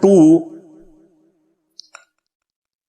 2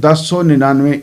1099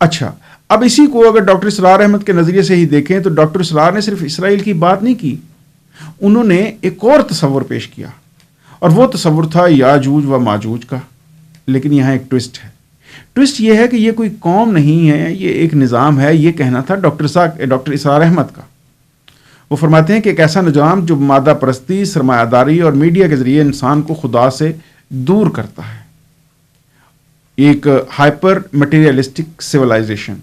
اچھا، اب اسی کو اگر ڈاکٹر اسرار احمد کے نظریے سے ہی دیکھیں تو ڈاکٹر اسرار نے صرف اسرائیل کی بات نہیں کی، انہوں نے ایک اور تصور پیش کیا، اور وہ تصور تھا یاجوج و ماجوج کا. لیکن یہاں ایک ٹوسٹ ہے. ٹوسٹ یہ ہے کہ یہ کوئی قوم نہیں ہے، یہ ایک نظام ہے. یہ کہنا تھا ڈاکٹر اسرار احمد کا. وہ فرماتے ہیں کہ ایک ایسا نظام جو مادہ پرستی، سرمایہ داری اور میڈیا کے ذریعے انسان کو خدا سے دور کرتا ہے. ایک ہائپر مٹیریلسٹک سویلائزیشن،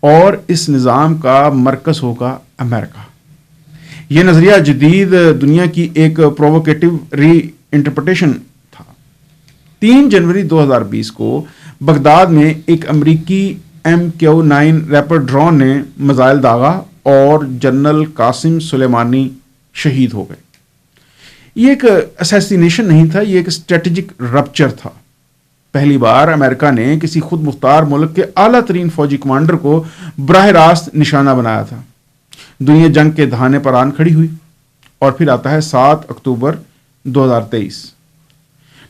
اور اس نظام کا مرکز ہوگا امریکہ. یہ نظریہ جدید دنیا کی ایک پرووکیٹو ری انٹرپریٹیشن تھا. 3 جنوری 2020 کو بغداد میں ایک امریکی MQ-9 ریپر ڈرون نے میزائل داغا اور جنرل قاسم سلیمانی شہید ہو گئے. یہ ایک اسیسینیشن نہیں تھا، یہ ایک اسٹریٹجک رپچر تھا. پہلی بار امریکہ نے کسی خود مختار ملک کے اعلیٰ ترین فوجی کمانڈر کو براہ راست نشانہ بنایا تھا. دنیا جنگ کے دہانے پر آن کھڑی ہوئی. اور پھر آتا ہے 7 اکتوبر 2023.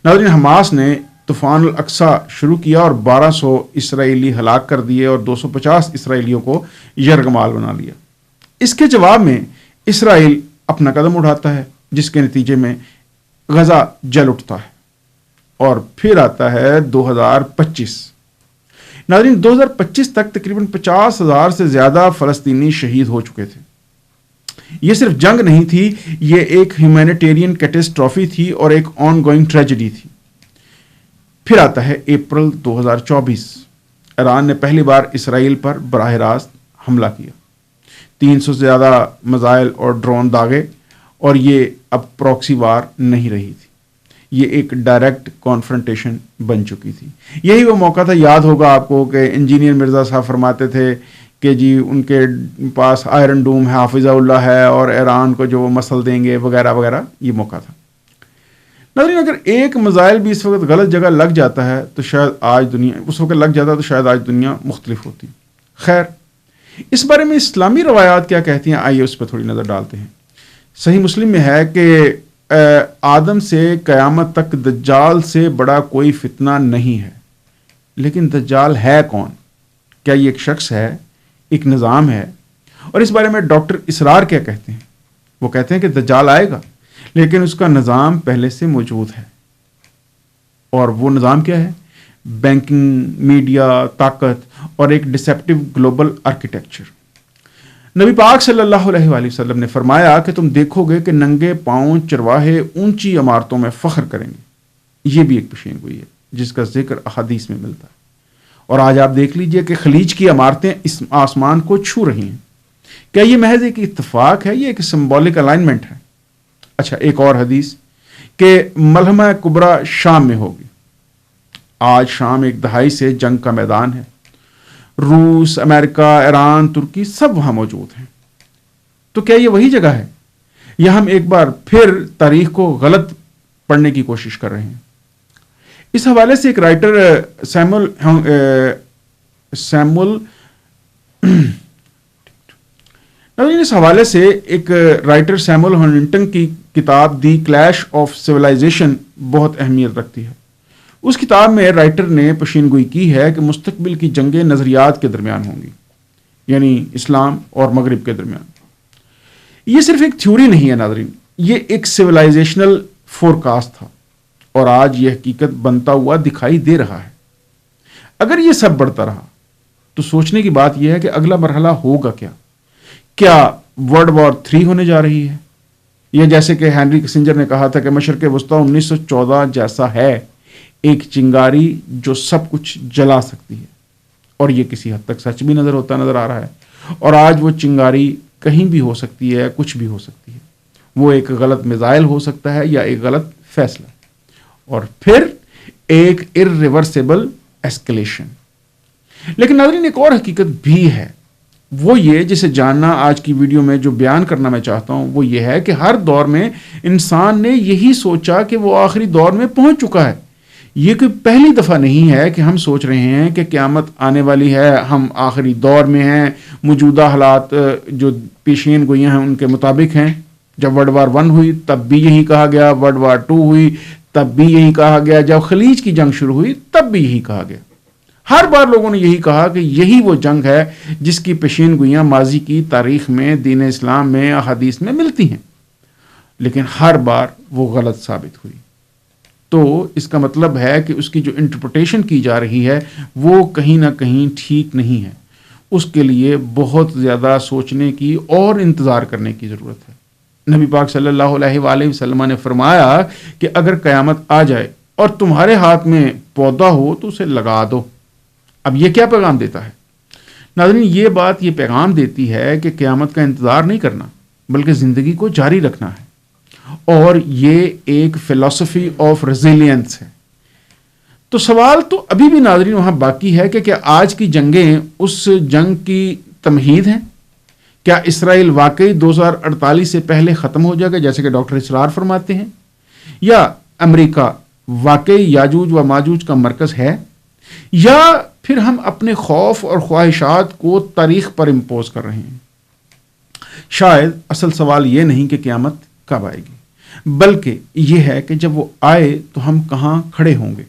ناظرین، حماس نے طوفان الاقصی شروع کیا اور 1200 اسرائیلی ہلاک کر دیے اور 250 اسرائیلیوں کو یرغمال بنا لیا. اس کے جواب میں اسرائیل اپنا قدم اٹھاتا ہے، جس کے نتیجے میں غزہ جل اٹھتا ہے. اور پھر آتا ہے 2025. ناظرین، 2025 تک تقریباً 50,000 سے زیادہ فلسطینی شہید ہو چکے تھے. یہ صرف جنگ نہیں تھی، یہ ایک ہیومینیٹیرین کیٹسٹرافی تھی اور ایک آن گوئنگ ٹریجڈی تھی. پھر آتا ہے اپریل 2024. ایران نے پہلی بار اسرائیل پر براہ راست حملہ کیا. 300 سے زیادہ میزائل اور ڈرون داغے، اور یہ اب پراکسی وار نہیں رہی تھی، یہ ایک ڈائریکٹ کانفرنٹیشن بن چکی تھی. یہی وہ موقع تھا، یاد ہوگا آپ کو، کہ انجینئر مرزا صاحب فرماتے تھے کہ جی ان کے پاس آئرن ڈوم ہے، حافظہ اللہ ہے، اور ایران کو جو وہ مسل دیں گے وغیرہ وغیرہ. یہ موقع تھا. ناظرین، اگر ایک میزائل بھی اس وقت غلط جگہ لگ جاتا ہے تو شاید آج دنیا مختلف ہوتی. خیر، اس بارے میں اسلامی روایات کیا کہتی ہیں، آئیے اس پہ تھوڑی نظر ڈالتے ہیں. صحیح مسلم میں ہے کہ آدم سے قیامت تک دجال سے بڑا کوئی فتنہ نہیں ہے. لیکن دجال ہے کون؟ کیا یہ ایک شخص ہے، ایک نظام ہے؟ اور اس بارے میں ڈاکٹر اسرار کیا کہتے ہیں؟ وہ کہتے ہیں کہ دجال آئے گا، لیکن اس کا نظام پہلے سے موجود ہے. اور وہ نظام کیا ہے؟ بینکنگ، میڈیا، طاقت اور ایک ڈسیپٹیو گلوبل آرکیٹیکچر. نبی پاک صلی اللہ علیہ وآلہ وسلم نے فرمایا کہ تم دیکھو گے کہ ننگے پاؤں چرواہے اونچی عمارتوں میں فخر کریں گے. یہ بھی ایک پیشین گوئی ہے جس کا ذکر احادیث میں ملتا ہے. اور آج آپ دیکھ لیجئے کہ خلیج کی عمارتیں اس آسمان کو چھو رہی ہیں. کیا یہ محض ایک اتفاق ہے؟ یہ ایک سمبولک الائنمنٹ ہے. اچھا، ایک اور حدیث کہ ملحمہ کبریٰ شام میں ہوگی. آج شام ایک دہائی سے جنگ کا میدان ہے. روس، امریکہ، ایران، ترکی سب وہاں موجود ہیں. تو کیا یہ وہی جگہ ہے، یا ہم ایک بار پھر تاریخ کو غلط پڑھنے کی کوشش کر رہے ہیں؟ اس حوالے سے ایک رائٹر سیمول ہنٹنگٹن کی کتاب دی کلیش آف سویلائزیشن بہت اہمیت رکھتی ہے. اس کتاب میں رائٹر نے پیشین گوئی کی ہے کہ مستقبل کی جنگیں نظریات کے درمیان ہوں گی، یعنی اسلام اور مغرب کے درمیان. یہ صرف ایک تھیوری نہیں ہے ناظرین، یہ ایک سویلائزیشنل فورکاسٹ تھا، اور آج یہ حقیقت بنتا ہوا دکھائی دے رہا ہے. اگر یہ سب بڑھتا رہا تو سوچنے کی بات یہ ہے کہ اگلا مرحلہ ہوگا کیا؟ کیا ورلڈ وار 3 ہونے جا رہی ہے، یا جیسے کہ ہینری کسنجر نے کہا تھا کہ مشرق وسطیٰ 1914 جیسا ہے، ایک چنگاری جو سب کچھ جلا سکتی ہے؟ اور یہ کسی حد تک سچ بھی نظر آ رہا ہے. اور آج وہ چنگاری کہیں بھی ہو سکتی ہے، کچھ بھی ہو سکتی ہے. وہ ایک غلط میزائل ہو سکتا ہے یا ایک غلط فیصلہ، اور پھر ایک irreversible escalation. لیکن ناظرین، ایک اور حقیقت بھی ہے، وہ یہ جسے جاننا آج کی ویڈیو میں جو بیان کرنا میں چاہتا ہوں، وہ یہ ہے کہ ہر دور میں انسان نے یہی سوچا کہ وہ آخری دور میں پہنچ چکا ہے. یہ کوئی پہلی دفعہ نہیں ہے کہ ہم سوچ رہے ہیں کہ قیامت آنے والی ہے، ہم آخری دور میں ہیں، موجودہ حالات جو پیشین گوئیاں ہیں ان کے مطابق ہیں. جب ورلڈ وار 1 ہوئی تب بھی یہی کہا گیا، ورلڈ وار 2 ہوئی تب بھی یہی کہا گیا، جب خلیج کی جنگ شروع ہوئی تب بھی یہی کہا گیا. ہر بار لوگوں نے یہی کہا کہ یہی وہ جنگ ہے جس کی پیشین گوئیاں ماضی کی تاریخ میں، دین اسلام میں، احادیث میں ملتی ہیں، لیکن ہر بار وہ غلط ثابت ہوئی۔ تو اس کا مطلب ہے کہ اس کی جو انٹرپریٹیشن کی جا رہی ہے وہ کہیں نہ کہیں ٹھیک نہیں ہے۔ اس کے لیے بہت زیادہ سوچنے کی اور انتظار کرنے کی ضرورت ہے۔ نبی پاک صلی اللہ علیہ وآلہ وسلم نے فرمایا کہ اگر قیامت آ جائے اور تمہارے ہاتھ میں پودا ہو تو اسے لگا دو۔ اب یہ کیا پیغام دیتا ہے؟ ناظرین، یہ بات یہ پیغام دیتی ہے کہ قیامت کا انتظار نہیں کرنا بلکہ زندگی کو جاری رکھنا ہے، اور یہ ایک فلسفی آف ریزیلینس ہے۔ تو سوال تو ابھی بھی ناظرین وہاں باقی ہے کہ کیا آج کی جنگیں اس جنگ کی تمہید ہیں؟ کیا اسرائیل واقعی 2048 سے پہلے ختم ہو جائے گا جیسے کہ ڈاکٹر اسرار فرماتے ہیں؟ یا امریکہ واقعی یاجوج و ماجوج کا مرکز ہے؟ یا پھر ہم اپنے خوف اور خواہشات کو تاریخ پر امپوز کر رہے ہیں؟ شاید اصل سوال یہ نہیں کہ قیامت کب آئے گی، بلکہ یہ ہے کہ جب وہ آئے تو ہم کہاں کھڑے ہوں گے۔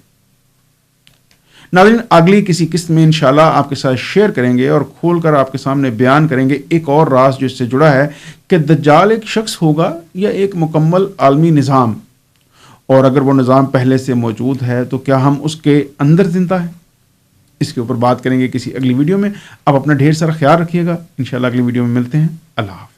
ناظرین، اگلی کسی قسط میں انشاءاللہ آپ کے ساتھ شیئر کریں گے اور کھول کر آپ کے سامنے بیان کریں گے ایک اور راز جو اس سے جڑا ہے کہ دجال ایک شخص ہوگا یا ایک مکمل عالمی نظام، اور اگر وہ نظام پہلے سے موجود ہے تو کیا ہم اس کے اندر زندہ ہیں؟ اس کے اوپر بات کریں گے کسی اگلی ویڈیو میں۔ اب اپنا ڈھیر سارا خیال رکھیے گا، انشاءاللہ اگلی ویڈیو میں ملتے ہیں۔ اللہ حافظ۔